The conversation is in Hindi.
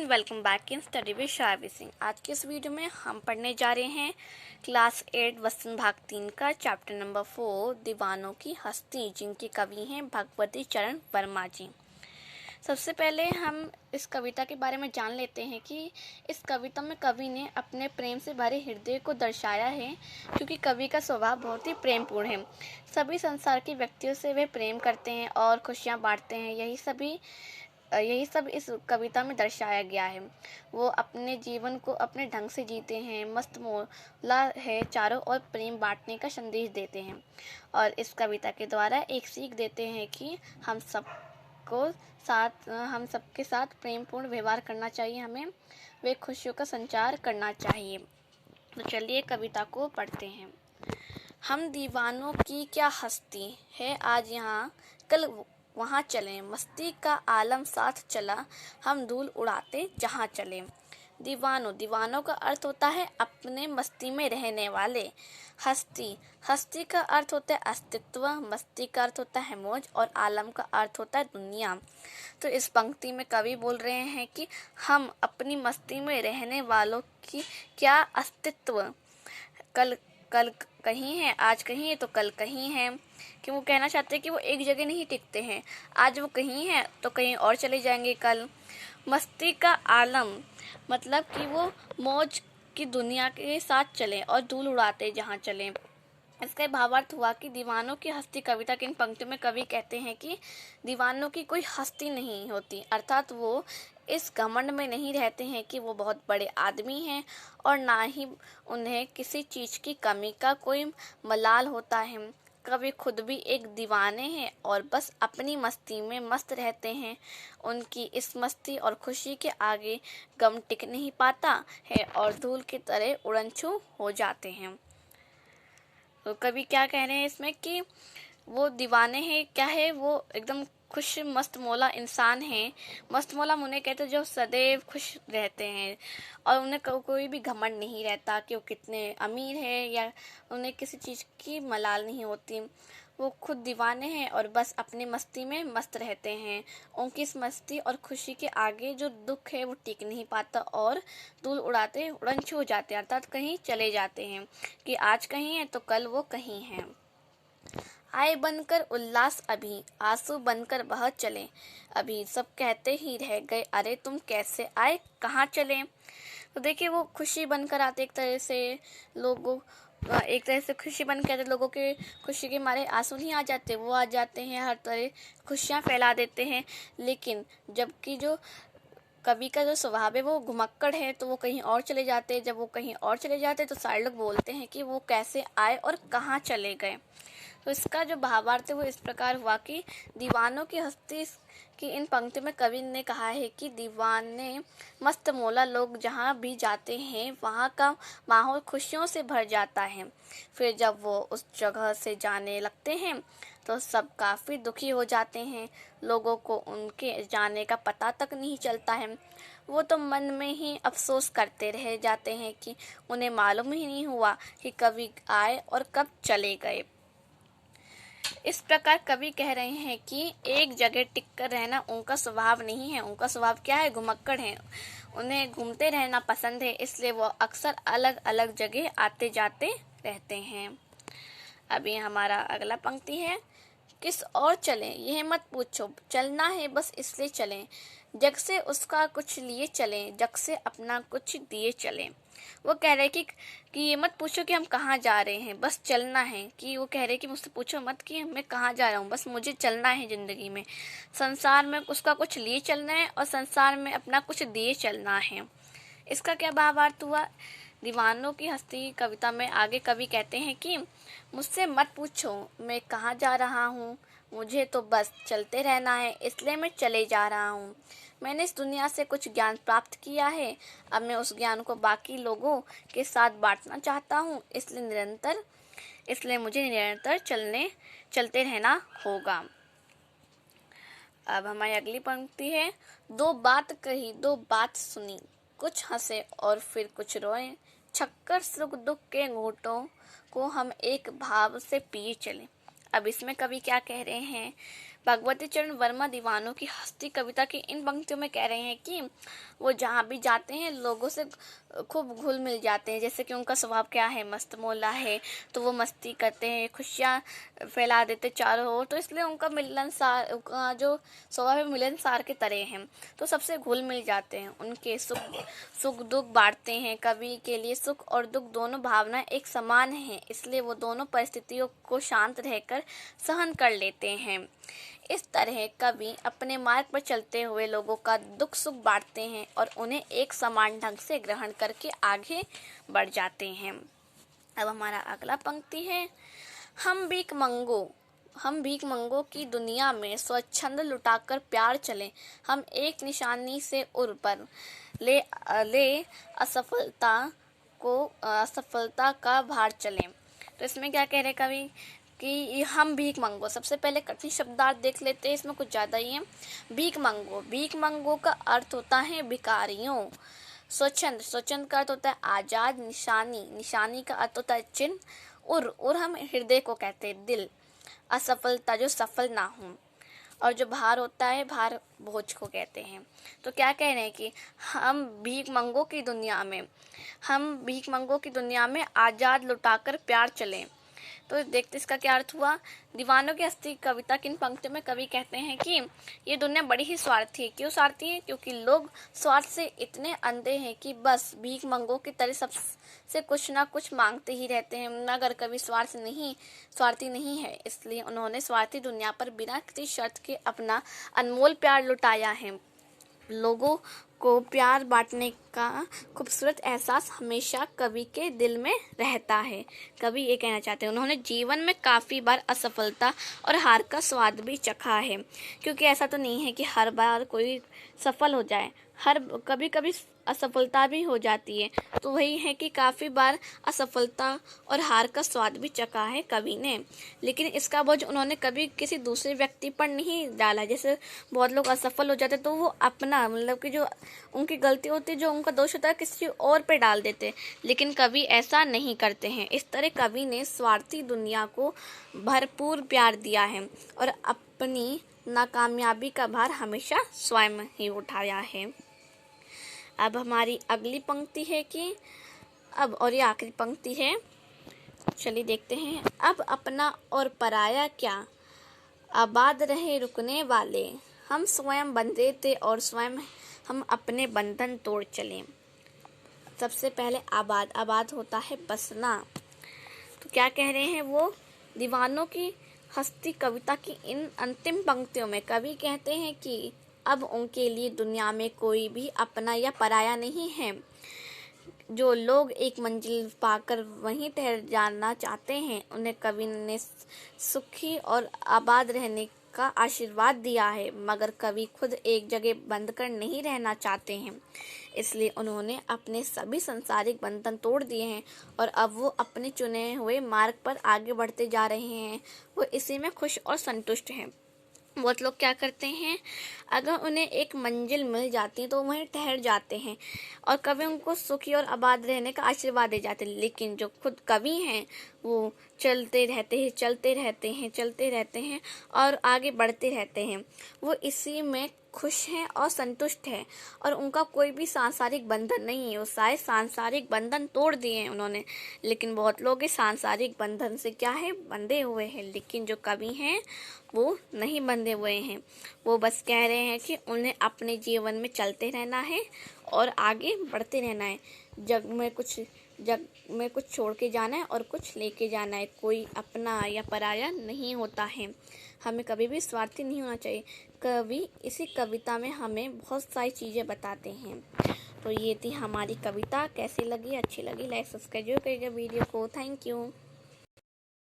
Welcome back in study with Shaivi Singh. आज के इस वीडियो में हम पढ़ने जा रहे हैं क्लास 8 वसंत भाग 3 का चैप्टर नंबर 4 दीवानों की हस्ती, जिनके कवि हैं भगवती चरण वर्मा जी। सबसे पहले हम इस कविता के बारे में जान लेते हैं कि इस कविता में कवि ने अपने प्रेम से भरे हृदय को दर्शाया है, क्योंकि कवि का स्वभाव बहुत ही प्रेमपूर्ण है। सभी संसार के व्यक्तियों से वे प्रेम करते हैं और खुशियाँ बांटते हैं। यही सब इस कविता में दर्शाया गया है। वो अपने जीवन को अपने ढंग से जीते हैं, मस्त मौला है, चारों ओर प्रेम बांटने का संदेश देते हैं और इस कविता के द्वारा एक सीख देते हैं कि हम सबके साथ प्रेमपूर्ण व्यवहार करना चाहिए, हमें वे खुशियों का संचार करना चाहिए। तो चलिए कविता को पढ़ते हैं। हम दीवानों की क्या हस्ती है, आज यहाँ कल वहाँ चलें, मस्ती का आलम साथ चला, हम धूल उड़ाते जहाँ चले। दीवानों का अर्थ होता है अपने मस्ती में रहने वाले। हस्ती का अर्थ होता है अस्तित्व, मस्ती का अर्थ होता है मौज और आलम का अर्थ होता है दुनिया। तो इस पंक्ति में कवि बोल रहे हैं कि हम अपनी मस्ती में रहने वालों की क्या अस्तित्व, कल कहीं है, आज कहीं है तो कल कहीं है। कि वो कहना चाहते हैं कि वो एक जगह नहीं टिकते हैं, आज वो कहीं है तो कहीं और चले जाएंगे कल। मस्ती का आलम मतलब कि वो मौज की दुनिया के साथ चलें और धूल उड़ाते जहाँ चलें। इसका भावार्थ हुआ कि दीवानों की हस्ती, कविता के इन पंक्तियों में कवि कहते हैं कि दीवानों की कोई हस्ती नहीं होती, अर्थात वो इस घमंड में नहीं रहते हैं कि वो बहुत बड़े आदमी हैं और ना ही उन्हें किसी चीज़ की कमी का कोई मलाल होता है। कवि खुद भी एक दीवाने हैं और बस अपनी मस्ती में मस्त रहते हैं। उनकी इस मस्ती और खुशी के आगे गम टिक नहीं पाता है और धूल की तरह उड़नछू हो जाते हैं। तो कवि क्या कह रहे हैं इसमें कि वो दीवाने हैं, क्या है, वो एकदम खुश मस्त मौला इंसान हैं। मस्त मौला उन्हें कहते हैं जो सदैव खुश रहते हैं और उन्हें कोई भी घमंड नहीं रहता कि वो कितने अमीर है, या उन्हें किसी चीज़ की मलाल नहीं होती। वो खुद दीवाने हैं और बस अपनी मस्ती में मस्त रहते हैं। उनकी इस मस्ती और खुशी के आगे जो दुख है वो टिक नहीं पाता और धूल उड़ाते उड़न छू जाते हैं, अर्थात कहीं चले जाते हैं कि आज कहीं है तो कल वो कहीं हैं। आए बनकर उल्लास अभी, आंसू बनकर बह चले, अभी सब कहते ही रह गए, अरे तुम कैसे आए, कहाँ चले। तो देखिए वो खुशी बनकर आते, एक तरह से खुशी बन के लोगों के खुशी के मारे आंसू नहीं आ जाते, वो आ जाते हैं, हर तरह खुशियाँ फैला देते हैं। लेकिन जबकि जो कवि का जो स्वभाव है वो घुमक्कड़ है, तो वो कहीं और चले जाते हैं। जब वो कहीं और चले जाते हैं तो सारे लोग बोलते हैं कि वो कैसे आए और कहाँ चले गए। तो इसका जो भावार्थ है वो इस प्रकार हुआ कि दीवानों की हस्ती की इन पंक्तियों में कवि ने कहा है कि दीवाने मस्त मौला लोग जहाँ भी जाते हैं वहाँ का माहौल खुशियों से भर जाता है। फिर जब वो उस जगह से जाने लगते हैं तो सब काफ़ी दुखी हो जाते हैं। लोगों को उनके जाने का पता तक नहीं चलता है। वो तो मन में ही अफसोस करते रह जाते हैं कि उन्हें मालूम ही नहीं हुआ कि कभी आए और कब चले गए। इस प्रकार कवि कह रहे हैं कि एक जगह टिक कर रहना उनका स्वभाव नहीं है। उनका स्वभाव क्या है, घुमक्कड़ है, उन्हें घूमते रहना पसंद है, इसलिए वो अक्सर अलग अलग जगह आते जाते रहते हैं। अभी हमारा अगला पंक्ति है, किस और चलें यह मत पूछो, चलना है बस इसलिए चलें, जग से उसका कुछ लिए चलें, जग से अपना कुछ दिए चलें। वो कह रहे कि ये मत पूछो कि हम कहाँ जा रहे हैं, बस चलना है। कि वो कह रहे कि मुझसे पूछो मत कि मैं कहाँ जा रहा हूँ, बस मुझे चलना है ज़िंदगी में। संसार में उसका कुछ लिए चलना है और संसार में अपना कुछ दिए चलना है। इसका क्या भावार्थ हुआ। दीवानों की हस्ती कविता में आगे कवि कहते हैं कि मुझसे मत पूछो मैं कहाँ जा रहा हूँ, मुझे तो बस चलते रहना है, इसलिए मैं चले जा रहा हूँ। मैंने इस दुनिया से कुछ ज्ञान प्राप्त किया है, अब मैं उस ज्ञान को बाकी लोगों के साथ बांटना चाहता हूँ, इसलिए मुझे निरंतर चलते रहना होगा। अब हमारी अगली पंक्ति है, दो बात कही दो बात सुनी, कुछ हंसे और फिर कुछ रोए, छक्कर सुख दुख के घूंटों को हम एक भाव से पिए चले। अब इसमें कवि क्या कह रहे हैं, भगवती चरण वर्मा दीवानों की हस्ती कविता की इन पंक्तियों में कह रहे हैं कि वो जहाँ भी जाते हैं लोगों से खूब घुल मिल जाते हैं। जैसे कि उनका स्वभाव क्या है, मस्त मौला है, तो वो मस्ती करते हैं, खुशियाँ फैला देते चारों ओर, तो इसलिए उनका मिलनसार, उनका जो स्वभाव है मिलनसार के तरह हैं, तो सबसे घुल मिल जाते हैं। उनके सुख दुख बांटते हैं। कवि के लिए सुख और दुख दोनों भावनाएं एक समान हैं, इसलिए वो दोनों परिस्थितियों को शांत रहकर सहन कर लेते हैं। इस तरह कवि अपने मार्ग पर चलते हुए लोगों का दुख सुख बांटते हैं और उन्हें एक समान ढंग से ग्रहण करके आगे बढ़ जाते हैं। अब हमारा अगला पंक्ति है, हम भीख मंगों की दुनिया में स्वच्छंद लुटाकर प्यार चलें, हम एक निशानी से उर पर ले असफलता का भार चलें। तो इसमें क्या कह रहे कवि कि हम भीख मंगो, सबसे पहले कठिन शब्दार्थ देख लेते हैं, इसमें कुछ ज़्यादा ही है। भीख मंगो का अर्थ होता है भिखारियों। स्वच्छंद का अर्थ होता है आज़ाद। निशानी का अर्थ होता है चिन्ह। उर हम हृदय को कहते हैं, दिल। असफलता जो सफल ना हो, और जो भार होता है, भार बोझ को कहते हैं। तो क्या कह रहे हैं कि हम भीख मंगों की दुनिया में आज़ाद लुटाकर प्यार चलें। तो देखते इसका क्या अर्थ हुआ। दीवानों की हस्ती कविता की इन पंक्तियों में कवि कहते हैं कि ये दुनिया बड़ी ही स्वार्थी है। क्यों स्वार्थी है? क्योंकि लोग स्वार्थ से इतने अंधे हैं कि बस भीख मंगों की तरह सबसे कुछ ना कुछ मांगते ही रहते हैं। मगर कवि स्वार्थी नहीं है, इसलिए उन्होंने स्वार्थी दुनिया पर बिना किसी शर्त के अपना अनमोल प्यार लुटाया है। लोगों को प्यार बांटने का खूबसूरत एहसास हमेशा कवि के दिल में रहता है। कवि ये कहना चाहते हैं, उन्होंने जीवन में काफ़ी बार असफलता और हार का स्वाद भी चखा है। क्योंकि ऐसा तो नहीं है कि हर बार कोई सफल हो जाए, कभी कभी असफलता भी हो जाती है। तो वही है कि काफ़ी बार असफलता और हार का स्वाद भी चखा है कवि ने, लेकिन इसका बोझ उन्होंने कभी किसी दूसरे व्यक्ति पर नहीं डाला। जैसे बहुत लोग असफल हो जाते तो वो अपना मतलब कि जो उनकी गलती होती है, जो उनका दोष होता है, किसी और पे डाल देते, लेकिन कवि ऐसा नहीं करते हैं। इस तरह कवि ने स्वार्थी दुनिया को भरपूर प्यार दिया है और अपनी नाकामयाबी का भार हमेशा स्वयं ही उठाया है। अब हमारी अगली पंक्ति है कि और ये आखिरी पंक्ति है, चलिए देखते हैं। अब अपना और पराया क्या, आबाद रहे रुकने वाले, हम स्वयं बंधे थे और स्वयं हम अपने बंधन तोड़ चले। सबसे पहले आबाद होता है बसना। तो क्या कह रहे हैं वो, दीवानों की हस्ती कविता की इन अंतिम पंक्तियों में कवि कहते हैं कि अब उनके लिए दुनिया में कोई भी अपना या पराया नहीं है। जो लोग एक मंजिल पाकर वहीं ठहर जाना चाहते हैं, उन्हें कवि ने सुखी और आबाद रहने का आशीर्वाद दिया है। मगर कवि खुद एक जगह बंद कर नहीं रहना चाहते हैं, इसलिए उन्होंने अपने सभी सांसारिक बंधन तोड़ दिए हैं और अब वो अपने चुने हुए मार्ग पर आगे बढ़ते जा रहे हैं। वो इसी में खुश और संतुष्ट हैं। बहुत लोग क्या करते हैं, अगर उन्हें एक मंजिल मिल जाती है तो वहीं ठहर जाते हैं और कवि उनको सुखी और आबाद रहने का आशीर्वाद दे जाते हैं। लेकिन जो खुद कवि हैं वो चलते रहते हैं और आगे बढ़ते रहते हैं। वो इसी में खुश हैं और संतुष्ट हैं और उनका कोई भी सांसारिक बंधन नहीं है। वो सारे सांसारिक बंधन तोड़ दिए हैं उन्होंने, लेकिन बहुत लोग इस सांसारिक बंधन से क्या है, बंधे हुए हैं। लेकिन जो कवि हैं वो नहीं बंधे हुए हैं। वो बस कह रहे हैं कि उन्हें अपने जीवन में चलते रहना है और आगे बढ़ते रहना है। जग में कुछ छोड़ के जाना है और कुछ लेके जाना है। कोई अपना या पराया नहीं होता है। हमें कभी भी स्वार्थी नहीं होना चाहिए। कवि इसी कविता में हमें बहुत सारी चीज़ें बताते हैं। तो ये थी हमारी कविता। कैसी लगी? अच्छी लगी लाइक सब्सक्राइब करिएगा वीडियो को। Thank you.